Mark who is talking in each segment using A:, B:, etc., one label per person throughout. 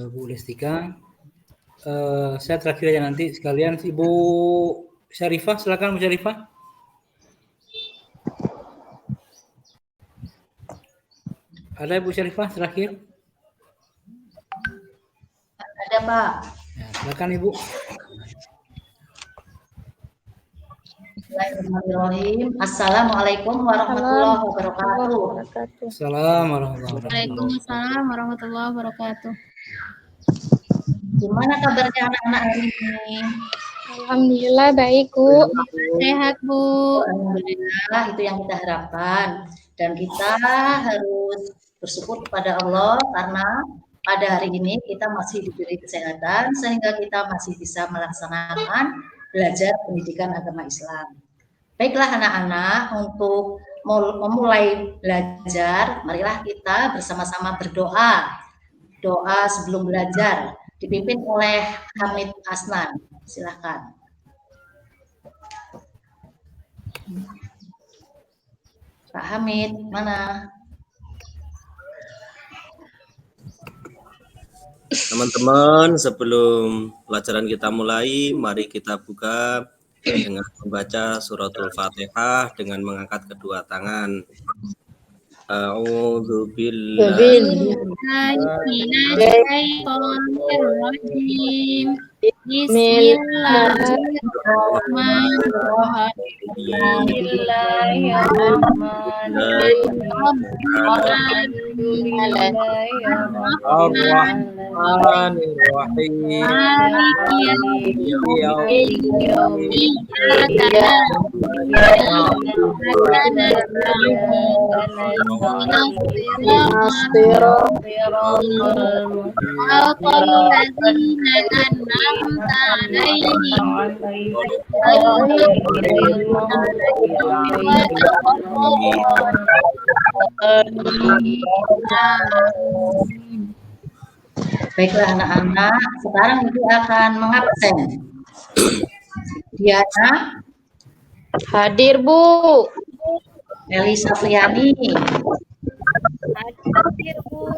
A: Bu Lestika. Saya terakhir aja nanti sekalian. Ibu Syarifah, silakan Bu Syarifah. Ada Ibu Syarifah terakhir?
B: Ada Pak.
A: Ya, silakan Ibu.
B: Bismillahirrahmanirrahim. Assalamualaikum warahmatullahi wabarakatuh.
A: Assalamualaikum warahmatullahi wabarakatuh.
C: Waalaikumsalam warahmatullahi wabarakatuh.
B: Gimana kabarnya anak-anak hari ini?
C: Alhamdulillah baik, Bu. Sehat, Bu.
B: Alhamdulillah, itu yang kita harapkan. Dan kita harus bersyukur kepada Allah karena pada hari ini kita masih diberi kesehatan sehingga kita masih bisa melaksanakan belajar pendidikan agama Islam. Baiklah anak-anak, untuk memulai belajar, marilah kita bersama-sama berdoa. Doa sebelum belajar dipimpin oleh Hamid Asnan. Silakan. Pak Hamid, mana?
D: Teman-teman, sebelum pelajaran kita mulai, mari kita buka dengan membaca suratul Fatihah dengan mengangkat kedua tangan. A'udzu billahi
C: Minasyaitonirrajim.
B: Baiklah anak-anak, sekarang Ibu akan mengabsen. Diana
E: hadir, Bu.
B: Elisa Friani
E: Hadir, Bu.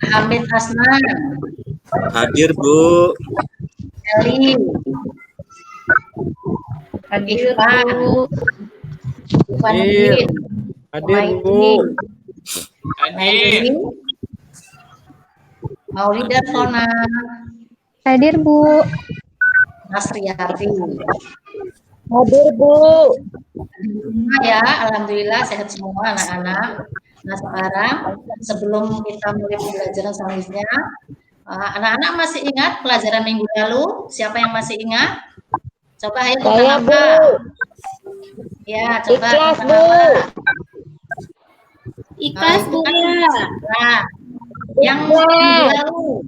B: Hamid Asnan
D: hadir, Bu.
B: Eli
E: Hadir,
B: Ivan
E: Bu.
B: Ivanuddin
F: Hadir, Bu.
B: Hadir Maulida Sona
C: Hadir, Bu.
B: Nasriyati.
E: Hadir, Bu.
B: Semua ya, alhamdulillah sehat semua anak-anak. Nah sekarang sebelum kita mulai pembelajaran selanjutnya, anak-anak masih ingat pelajaran minggu lalu? Siapa yang masih ingat? Coba ayo bukan
E: Saya,
B: apa?
E: Bu.
B: Ya, coba
E: Ikhlas,
B: bukan
E: Bu.
B: apa?
C: Ikhlas, Bu.
B: Nah, yang minggu lalu.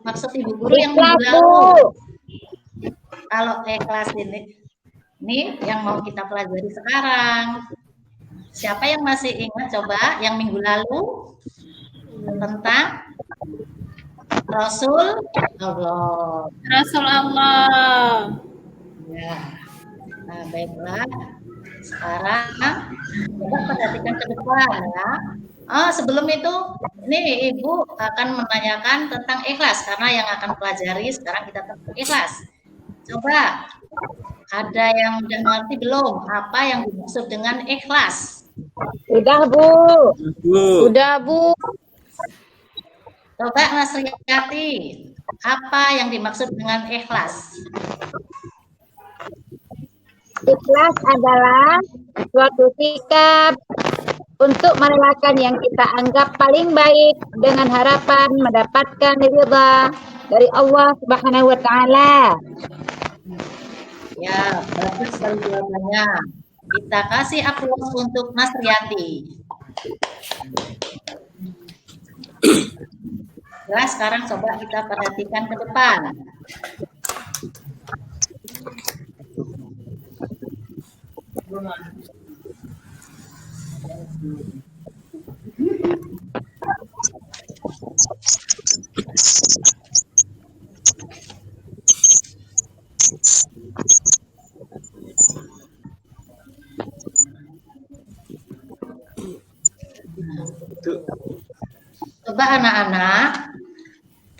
B: Maksud Ibu Guru yang minggu
E: Ikhlas,
B: lalu.
E: Bu.
B: Kalau kelas ini yang mau kita pelajari sekarang. Siapa yang masih ingat coba yang minggu lalu tentang Rasul Allah.
C: Rasul Allah.
B: Ya. Nah, baiklah. Sekarang coba perhatikan ke depan ya. Sebelum itu, ini Ibu akan menanyakan tentang ikhlas karena yang akan pelajari sekarang kita tentang ikhlas. Coba ada yang udah ngerti belum apa yang dimaksud dengan ikhlas?
E: Udah, Bu.
D: Bu.
E: Udah, Bu.
B: Coba Nasriyati, apa yang dimaksud dengan ikhlas?
E: Ikhlas adalah suatu sikap untuk merelakan yang kita anggap paling baik dengan harapan mendapatkan ridha dari Allah Subhanahu wa taala.
B: Ya, bagus sekali jawabannya. Kita kasih aplaus untuk Nasriyati. Nah, sekarang coba kita perhatikan ke depan. Coba Coba anak-anak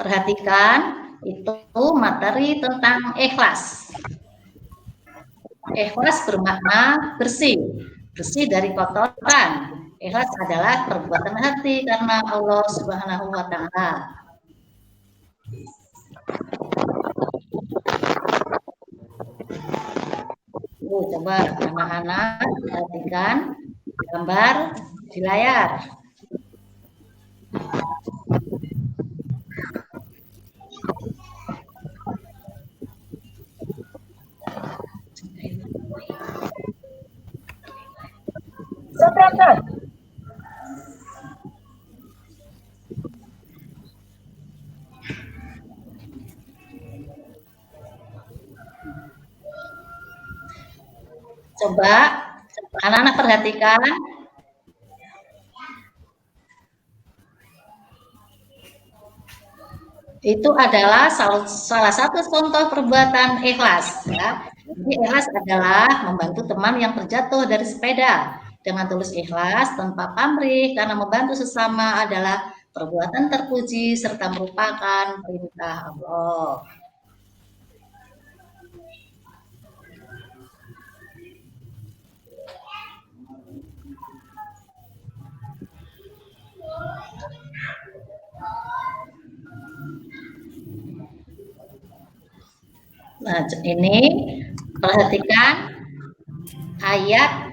B: perhatikan itu materi tentang ikhlas. Ikhlas bermakna bersih, bersih dari kotoran. Ikhlas adalah perbuatan hati karena Allah Subhanahu wa Ta'ala. Coba anak-anak perhatikan gambar di layar. Coba anak-anak perhatikan. Itu adalah salah satu contoh perbuatan ikhlas. Ya. Jadi ikhlas adalah membantu teman yang terjatuh dari sepeda dengan tulus ikhlas tanpa pamrih karena membantu sesama adalah perbuatan terpuji serta merupakan perintah Allah. Nah, ini perhatikan ayat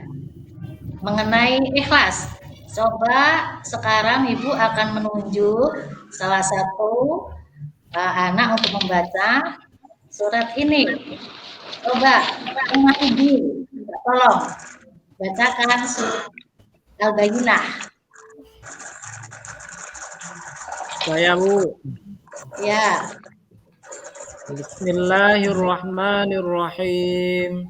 B: mengenai ikhlas. Coba sekarang Ibu akan menunjuk salah satu anak untuk membaca surat ini. Coba, Ibu, tolong bacakan surat Al-Bayyinah.
F: Saya, Bu.
B: Ya.
F: Bismillahirrahmanirrahim.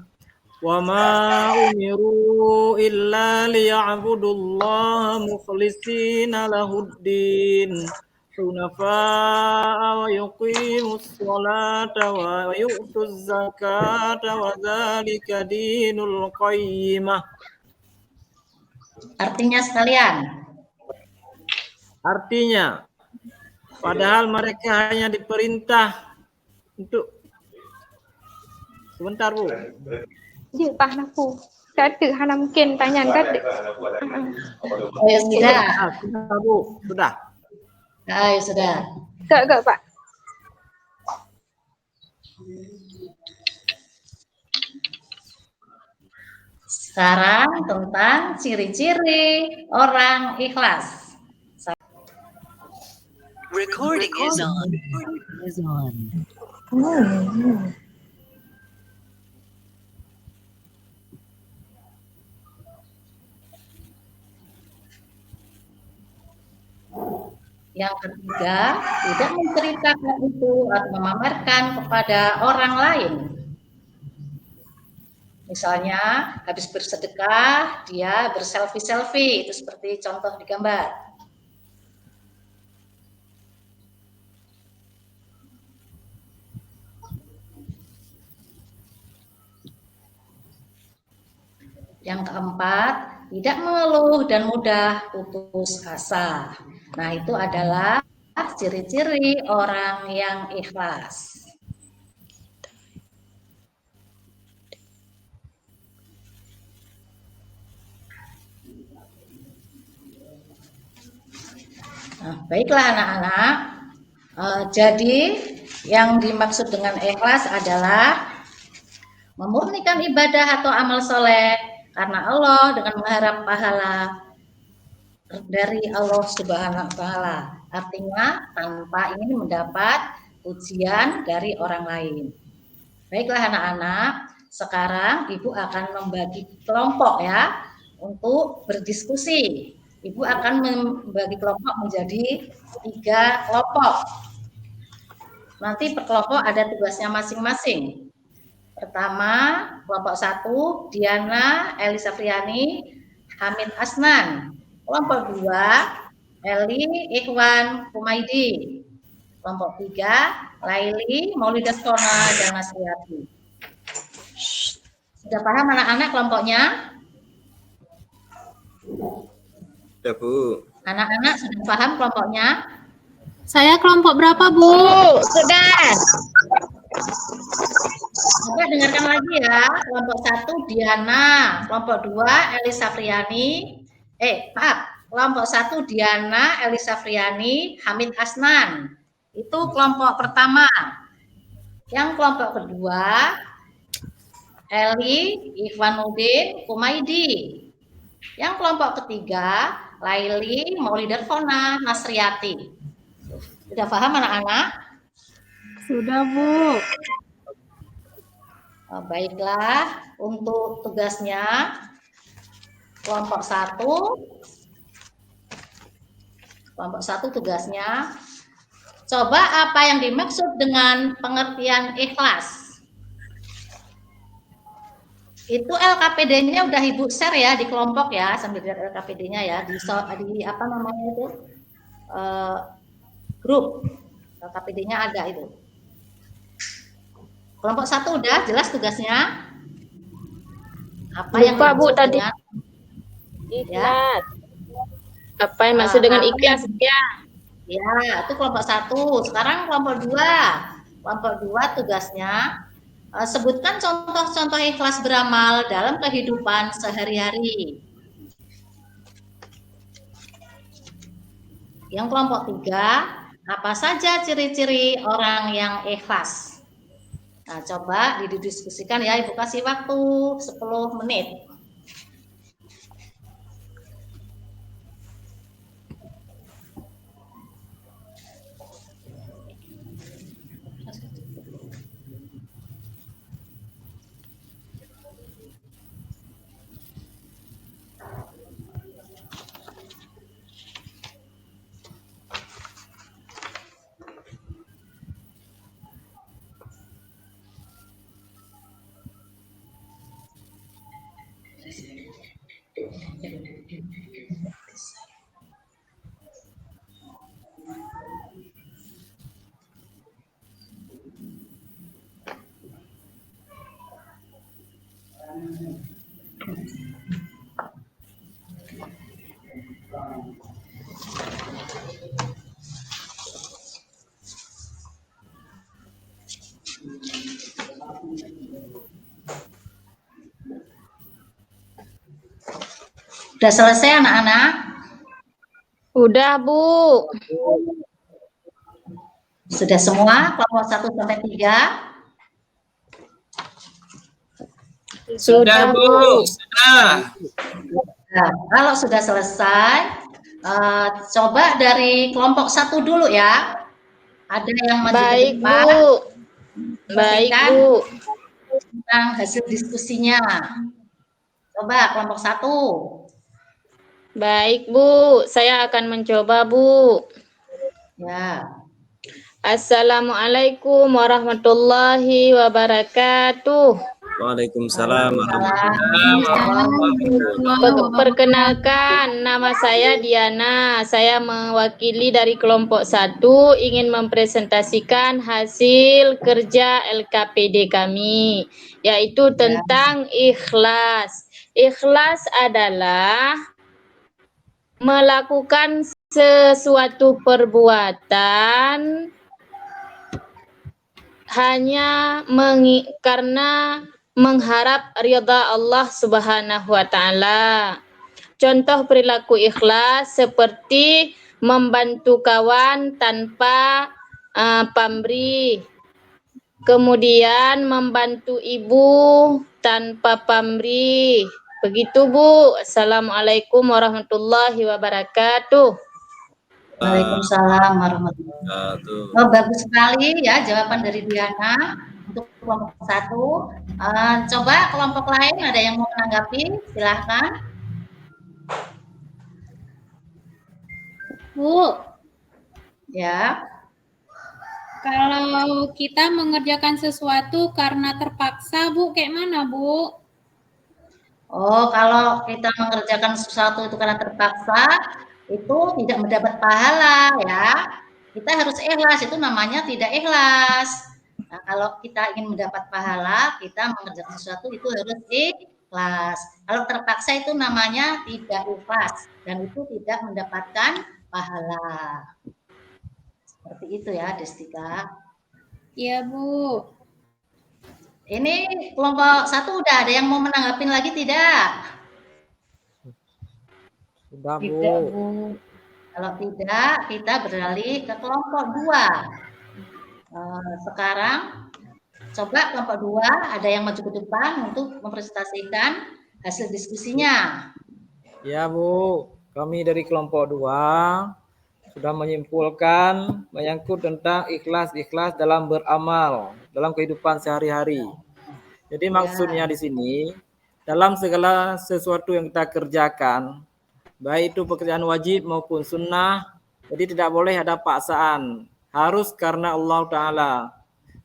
F: Wa ma umiru illa liya'budullaha mukhlishina lahuddin hunafa'a wa yuqimus sholata wa yu'tuz zakata wa dzalika dinul qayyimah.
B: Artinya sekalian.
F: Artinya, padahal mereka hanya diperintah untuk sebentar, Bu.
C: Dia paham aku. Tak ada hana mungkin tanya tak ada.
B: Oh, ya sudah.
F: Sudah, Bu. Sudah.
B: Ayo sudah.
C: Tak, Pak.
B: Sekarang tentang ciri-ciri orang ikhlas.
G: Recording is on.
B: Yang ketiga, tidak menceritakan itu atau memamerkan kepada orang lain. Misalnya, habis bersedekah, dia berselfie-selfie, itu seperti contoh di gambar. Yang keempat, tidak mengeluh dan mudah putus asa. Nah, itu adalah ciri-ciri orang yang ikhlas. Nah, baiklah anak-anak. Jadi, yang dimaksud dengan ikhlas adalah memurnikan ibadah atau amal soleh karena Allah dengan mengharap pahala dari Allah Subhanahu wa Ta'ala. Artinya tanpa ingin mendapat pujian dari orang lain. Baiklah anak-anak, sekarang Ibu akan membagi kelompok ya untuk berdiskusi. Ibu akan membagi kelompok menjadi 3 kelompok. Nanti per kelompok ada tugasnya masing-masing. Pertama, kelompok 1, Diana Elisa Friani, Hamid Asnan. Kelompok 2, Eli Ikhwan Humaidi. Kelompok 3, Laili Maulida Sona dan Nasriati. Sudah paham anak-anak kelompoknya?
D: Sudah, Bu.
B: Anak-anak sudah paham kelompoknya?
H: Saya kelompok berapa, Bu?
E: Sudah.
B: Coba dengarkan lagi ya. Kelompok 1 Diana, kelompok 2 Elisa Friani. Kelompok 1 Diana, Elisa Friani, Hamid Asnan. Itu kelompok pertama. Yang kelompok kedua Eli, Ikhwanuddin, Kumaidi. Yang kelompok ketiga Laili, Maulidarfona, Nasriati. Sudah paham anak-anak?
H: Sudah, Bu.
B: Baiklah, untuk tugasnya kelompok 1 tugasnya coba apa yang dimaksud dengan pengertian ikhlas. Itu LKPD-nya udah Ibu share ya di kelompok ya, sambil lihat LKPD-nya ya di apa namanya itu grup. LKPD-nya ada itu. Kelompok 1 udah jelas tugasnya? Apa yang
E: Lupa, Bu, tadi.
B: dengan
E: Ikhlas. Apa yang maksud dengan ikhlas? Ya.
B: Ya, itu kelompok 1. Sekarang kelompok 2. Kelompok 2 tugasnya sebutkan contoh-contoh ikhlas beramal dalam kehidupan sehari-hari. Yang kelompok 3, apa saja ciri-ciri orang yang ikhlas? Nah, coba didiskusikan ya, Ibu kasih waktu 10 menit. Sudah selesai anak-anak?
E: Udah, Bu.
B: Sudah semua kelompok 1 sampai 3?
E: Sudah, Bu.
F: Sudah.
B: Nah, kalau sudah selesai, coba dari kelompok 1 dulu ya. Ada yang maju ke
E: Baik,
B: depan.
E: Bu. Baik,
B: Pastikan
E: Bu.
B: tentang hasil diskusinya. Coba kelompok 1.
E: Baik, Bu. Saya akan mencoba, Bu.
B: Ya.
E: Assalamualaikum warahmatullahi wabarakatuh.
D: Waalaikumsalam warahmatullahi wabarakatuh.
E: Perkenalkan, nama saya Diana. Saya mewakili dari kelompok 1 ingin mempresentasikan hasil kerja LKPD kami, yaitu tentang ikhlas. Ikhlas adalah melakukan sesuatu perbuatan hanya karena mengharap ridha Allah Subhanahu wa taala. Contoh perilaku ikhlas seperti membantu kawan tanpa pamrih. Kemudian membantu ibu tanpa pamrih. Begitu, Bu. Assalamualaikum warahmatullahi wabarakatuh.
B: Waalaikumsalam warahmatullahi wabarakatuh. Oh, bagus sekali ya jawaban dari Diana untuk kelompok 1. Coba kelompok lain ada yang mau menanggapi? Silahkan.
H: Bu,
B: Ya.
H: kalau kita mengerjakan sesuatu karena terpaksa, Bu, kayak mana, Bu?
B: Oh, kalau kita mengerjakan sesuatu itu karena terpaksa, itu tidak mendapat pahala ya. Kita harus ikhlas, itu namanya tidak ikhlas. Nah, kalau kita ingin mendapat pahala, kita mengerjakan sesuatu itu harus ikhlas. Kalau terpaksa itu namanya tidak ikhlas dan itu tidak mendapatkan pahala. Seperti itu ya, Destika.
H: Iya, Bu.
B: Ini kelompok 1 udah ada yang mau menanggapin lagi tidak?
F: Sudah, Bu.
C: Tidak, Bu.
B: Kalau tidak, kita beralih ke kelompok 2. Sekarang coba kelompok 2 ada yang maju ke depan untuk mempresentasikan hasil diskusinya.
F: Ya, Bu. Kami dari kelompok 2 sudah menyimpulkan menyangkut tentang ikhlas dalam beramal, dalam kehidupan sehari-hari. Jadi maksudnya di sini, dalam segala sesuatu yang kita kerjakan, baik itu pekerjaan wajib maupun sunnah, jadi tidak boleh ada paksaan. Harus karena Allah Ta'ala.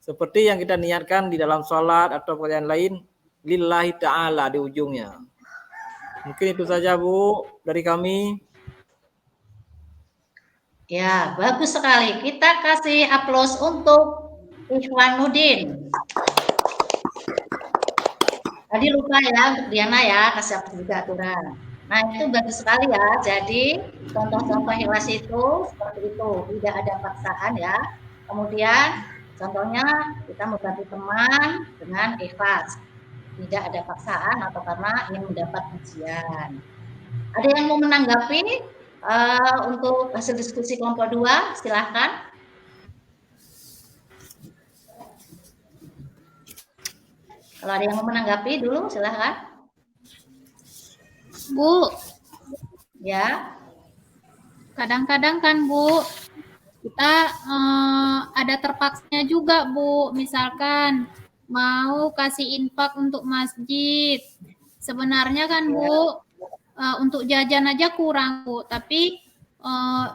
F: Seperti yang kita niatkan di dalam sholat atau pekerjaan lain, lillahi ta'ala di ujungnya. Mungkin itu saja, Bu, dari kami.
B: Ya, bagus sekali. Kita kasih aplaus untuk Ikhwanuddin. Tadi lupa ya untuk Diana ya, kasih aplaus juga aturan. Nah, itu bagus sekali ya. Jadi, contoh-contoh ikhlas itu seperti itu. Tidak ada paksaan ya. Kemudian, contohnya kita membantu teman dengan ikhlas. Tidak ada paksaan atau karena ingin mendapat pujian. Ada yang mau menanggapi untuk hasil diskusi kelompok 2? Silahkan. Kalau ada yang mau menanggapi dulu, silahkan.
H: Bu,
B: Ya.
H: kadang-kadang kan Bu, kita ada terpaksanya juga Bu, misalkan mau kasih infak untuk masjid. Sebenarnya kan Bu, untuk jajan aja kurang Bu, tapi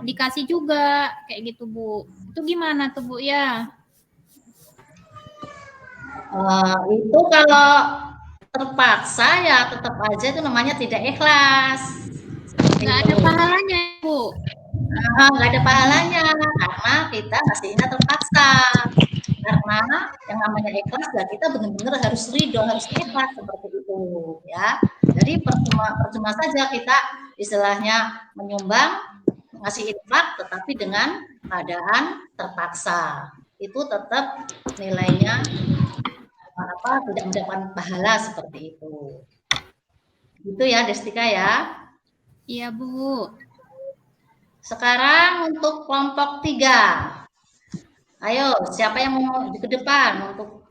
H: dikasih juga kayak gitu Bu. Itu gimana tuh Bu ya?
B: Itu kalau terpaksa ya tetap aja itu namanya tidak ikhlas.
H: Nggak ada pahalanya Bu.
B: Nggak ada pahalanya karena kita ngasihnya terpaksa. Karena yang namanya ikhlas ya kita benar-benar harus ridho, harus ikhlas seperti itu ya. Jadi percuma saja kita istilahnya menyumbang, ngasih infak tetapi dengan keadaan terpaksa. Itu tetap nilainya tidak mendapat pahala seperti itu. Gitu ya Destika ya.
H: Iya Bu.
B: Sekarang untuk kelompok 3. Ayo, siapa yang mau ke depan untuk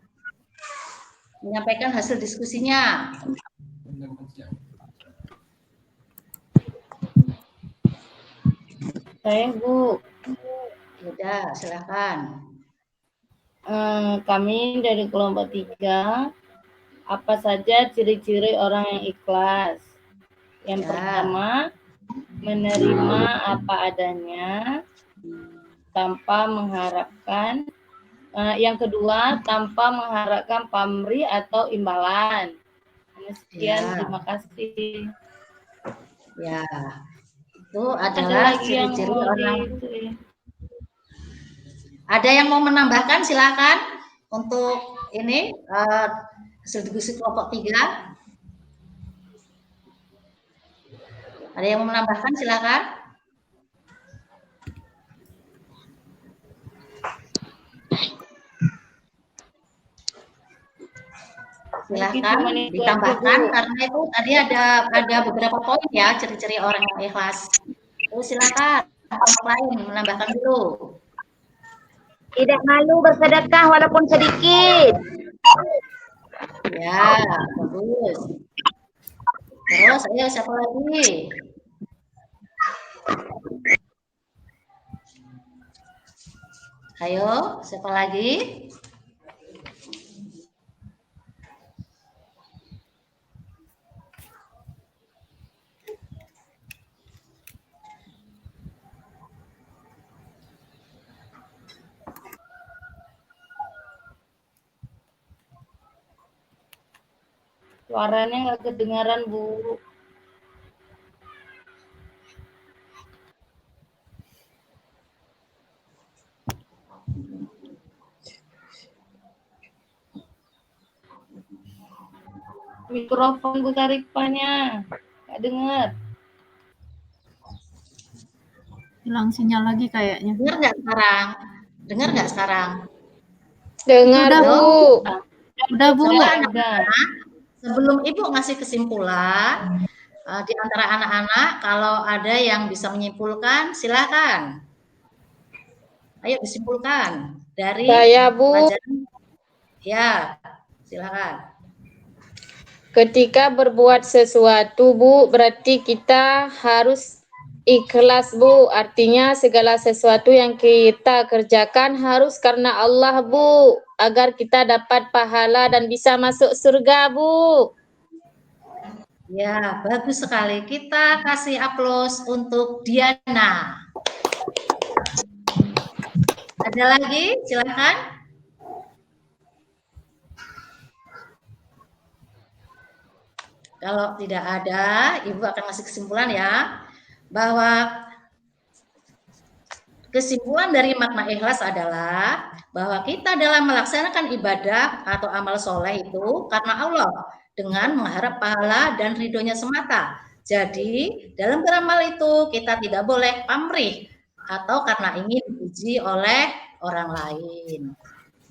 B: menyampaikan hasil diskusinya?
I: Saya Bu.
B: Ya, silakan.
I: Kami dari kelompok 3, apa saja ciri-ciri orang yang ikhlas? Yang pertama, menerima apa adanya tanpa mengharapkan. Yang kedua, tanpa mengharapkan pamrih atau imbalan. Sekian, terima kasih.
B: Ya, itu adalah ciri-ciri orang. Ada yang mau menambahkan? Silakan untuk ini hasil diskusi kelompok 3. Ada yang mau menambahkan? Silakan. Silakan ditambahkan karena itu tadi ada beberapa poin ya ciri-ciri orang yang ikhlas. Silakan orang lain menambahkan dulu.
E: Tidak malu bersedekah walaupun sedikit.
B: Ya, bagus. Terus, ayo siapa lagi? Ayo, siapa lagi?
I: Suaranya nggak kedengaran, Bu. mikrofon Bu Sarifanya. Nggak dengar.
H: Hilang sinyal lagi kayaknya.
B: Dengar nggak sekarang? Dengar nggak sekarang?
C: Dengar,
H: Udah,
C: Bu.
H: Udah Bu.
B: Coba anak-anak, sebelum Ibu ngasih kesimpulan, di antara anak-anak kalau ada yang bisa menyimpulkan, silakan. Ayo disimpulkan dari
C: Saya, Bu.
B: pelajaran. Ya, silakan.
C: Ketika berbuat sesuatu, Bu, berarti kita harus ikhlas, Bu. Artinya segala sesuatu yang kita kerjakan harus karena Allah, Bu, agar kita dapat pahala dan bisa masuk surga, Bu.
B: Ya, bagus sekali. Kita kasih aplaus untuk Diana. Ada lagi? Silakan. Kalau tidak ada, Ibu akan kasih kesimpulan ya, bahwa kesimpulan dari makna ikhlas adalah bahwa kita dalam melaksanakan ibadah atau amal soleh itu karena Allah dengan mengharap pahala dan ridhonya semata. Jadi dalam beramal itu kita tidak boleh pamrih atau karena ingin dipuji oleh orang lain.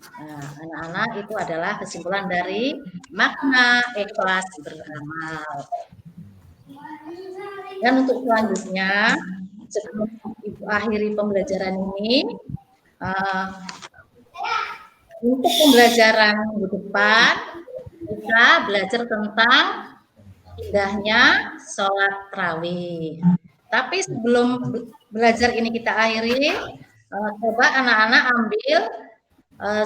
B: Nah, anak-anak, itu adalah kesimpulan dari makna ikhlas beramal. Dan untuk selanjutnya, sebelum Ibu akhiri pembelajaran ini, untuk pembelajaran minggu depan, kita belajar tentang indahnya sholat tarawih. Tapi sebelum belajar ini kita akhiri, coba anak-anak ambil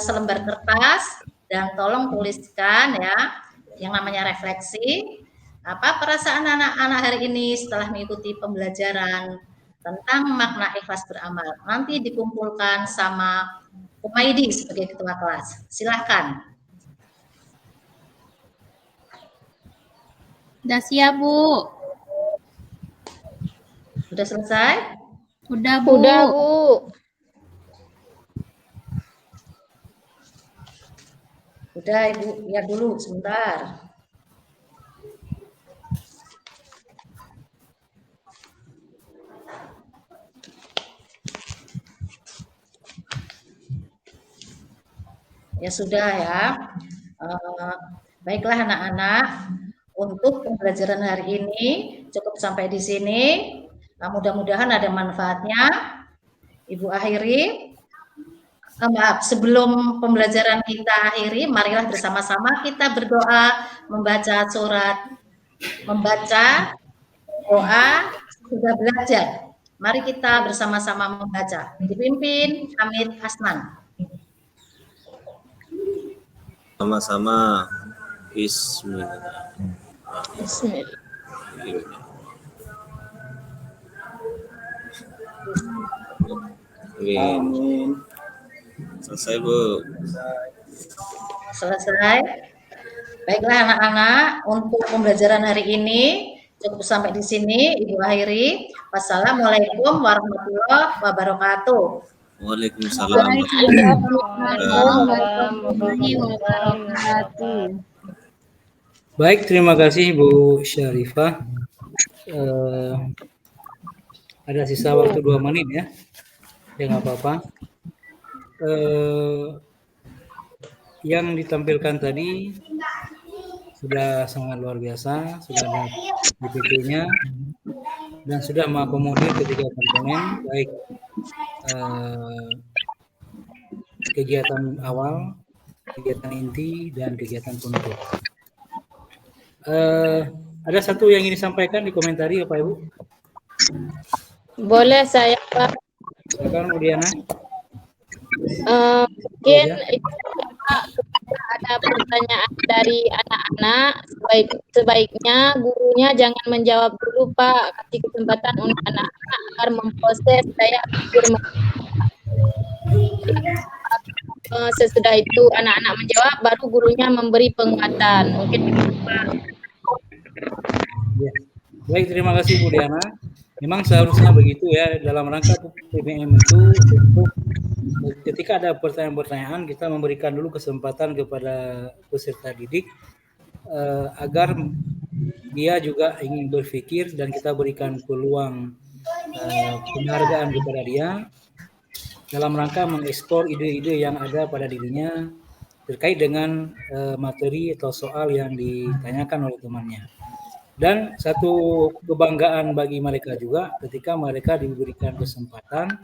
B: selembar kertas dan tolong tuliskan ya yang namanya refleksi. Apa perasaan anak-anak hari ini setelah mengikuti pembelajaran tentang makna ikhlas beramal? Nanti dikumpulkan sama Umaidi sebagai ketua kelas. Silahkan.
H: Udah siap, Bu?
B: Sudah selesai?
H: Udah, Bu.
C: Udah, Bu.
B: Udah, Ibu, lihat dulu sebentar. Ya sudah ya. Baiklah anak-anak, untuk pembelajaran hari ini cukup sampai di sini. Mudah-mudahan ada manfaatnya. Ibu akhiri. Maaf, sebelum pembelajaran kita akhiri, marilah bersama-sama kita berdoa, membaca doa sudah belajar. Mari kita bersama-sama membaca. Dipimpin Hamid Hasnan.
D: Sama-sama. Bismillah.
C: Bismillah.
D: Amin. Selesai, Bu.
B: Selesai. Baiklah anak-anak, untuk pembelajaran hari ini cukup sampai di sini. Ibu akhiri. Wassalamualaikum warahmatullahi wabarakatuh.
D: Waalaikumsalam.
H: Warahmatullahi wabarakatuh.
A: Baik, terima kasih Bu Syarifah. Ada sisa waktu 2 menit ya. Ya nggak apa-apa. Yang ditampilkan tadi sudah sangat luar biasa, sudah ada PPT-nya dan sudah mengakomodir ketiga komponen, baik kegiatan awal, kegiatan inti, dan kegiatan penutup. Ada satu yang ingin disampaikan di komentari, Bapak Ibu?
C: Boleh saya, Pak?
A: Silakan, Bu Diana.
C: Mungkin itu ada pertanyaan dari anak-anak, sebaiknya gurunya jangan menjawab dulu, Pak. Kasih kesempatan untuk anak-anak agar memproses daya pikir. Sesudah itu anak-anak menjawab, baru gurunya memberi penguatan. Mungkin Pak.
A: Ya. Baik, terima kasih Bu Diana. Memang seharusnya begitu ya, dalam rangka PPM itu untuk ketika ada pertanyaan-pertanyaan kita memberikan dulu kesempatan kepada peserta didik agar dia juga ingin berpikir dan kita berikan peluang penghargaan kepada dia dalam rangka mengeksplor ide-ide yang ada pada dirinya terkait dengan materi atau soal yang ditanyakan oleh temannya. Dan satu kebanggaan bagi mereka juga ketika mereka diberikan kesempatan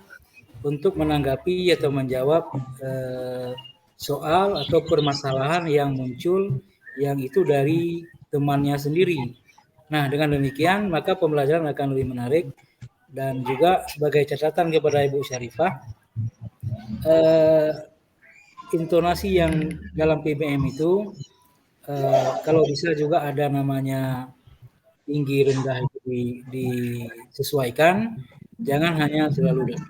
A: untuk menanggapi atau menjawab soal atau permasalahan yang muncul yang itu dari temannya sendiri. Nah, dengan demikian maka pembelajaran akan lebih menarik. Dan juga sebagai catatan kepada Ibu Syarifah, intonasi yang dalam PBM itu kalau bisa juga ada namanya tinggi rendah itu disesuaikan, jangan hanya terlalu dekat.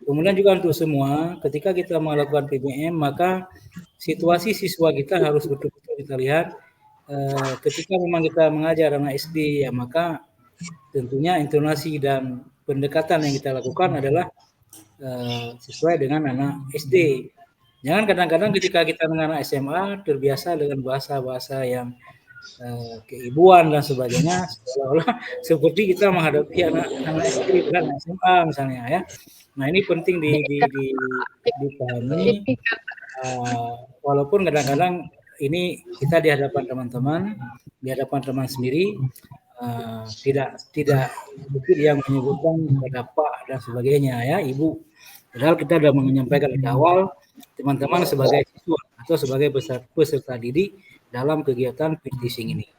A: Kemudian juga untuk semua, ketika kita melakukan PBM, maka situasi siswa kita harus betul-betul kita lihat. Ketika memang kita mengajar anak SD, ya maka tentunya intonasi dan pendekatan yang kita lakukan adalah sesuai dengan anak SD. Jangan kadang-kadang ketika kita dengan anak SMA terbiasa dengan bahasa-bahasa yang keibuan dan sebagainya, seolah-olah seperti kita menghadapi anak SD dan SMA misalnya ya. Nah ini penting dipahami, walaupun kadang-kadang ini kita di hadapan teman-teman, di hadapan teman sendiri, tidak mungkin yang menyebutkan kepada Pak dan sebagainya ya, Ibu. Padahal kita sudah menyampaikan di awal teman-teman sebagai siswa atau sebagai peserta didik dalam kegiatan practicing ini.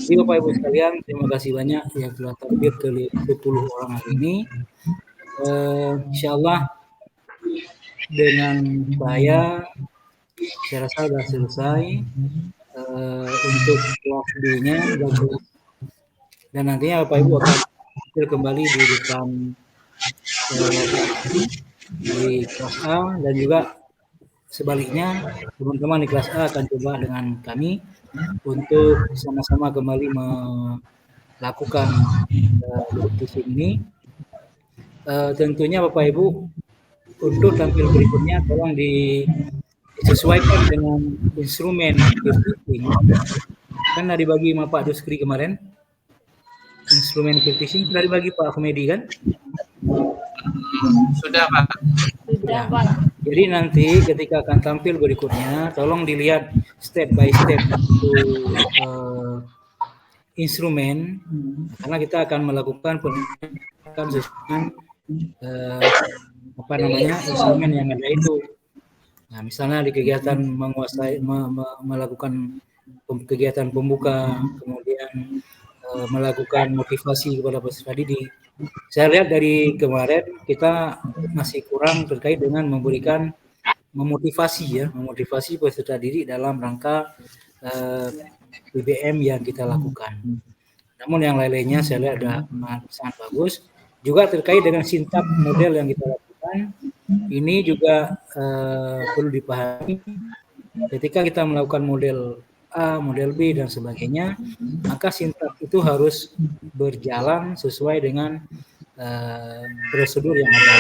A: Jadi Bapak Ibu sekalian, terima kasih banyak yang telah tampil ke 10 orang hari ini. Insyaallah dengan saya rasa sudah selesai untuk kelas B-nya dan nantinya Bapak Ibu akan tampil kembali di depan di kelas A dan juga sebaliknya teman-teman di kelas A akan coba dengan kami untuk sama-sama kembali melakukan practicing ini. Tentunya Bapak Ibu untuk tampil berikutnya tolong disesuaikan dengan instrumen practicing. Kan dari bagi sama Pak Duskri kemarin instrumen practicing sudah dibagi Pak Ahmedi kan?
J: Sudah Pak.
A: Ya. Jadi nanti ketika akan tampil berikutnya, tolong dilihat step by step instrumen, karena kita akan melakukan penelitian instrumen yang ada itu. Nah, misalnya di kegiatan melakukan kegiatan pembuka, kemudian melakukan motivasi kepada peserta didik. Saya lihat dari kemarin kita masih kurang terkait dengan memotivasi peserta didik dalam rangka PBM yang kita lakukan. Namun yang lain-lainnya saya lihat ada sangat bagus. Juga terkait dengan sintap model yang kita lakukan, ini juga perlu dipahami. Ketika kita melakukan model A, model B dan sebagainya, maka sintap itu harus berjalan sesuai dengan prosedur yang ada.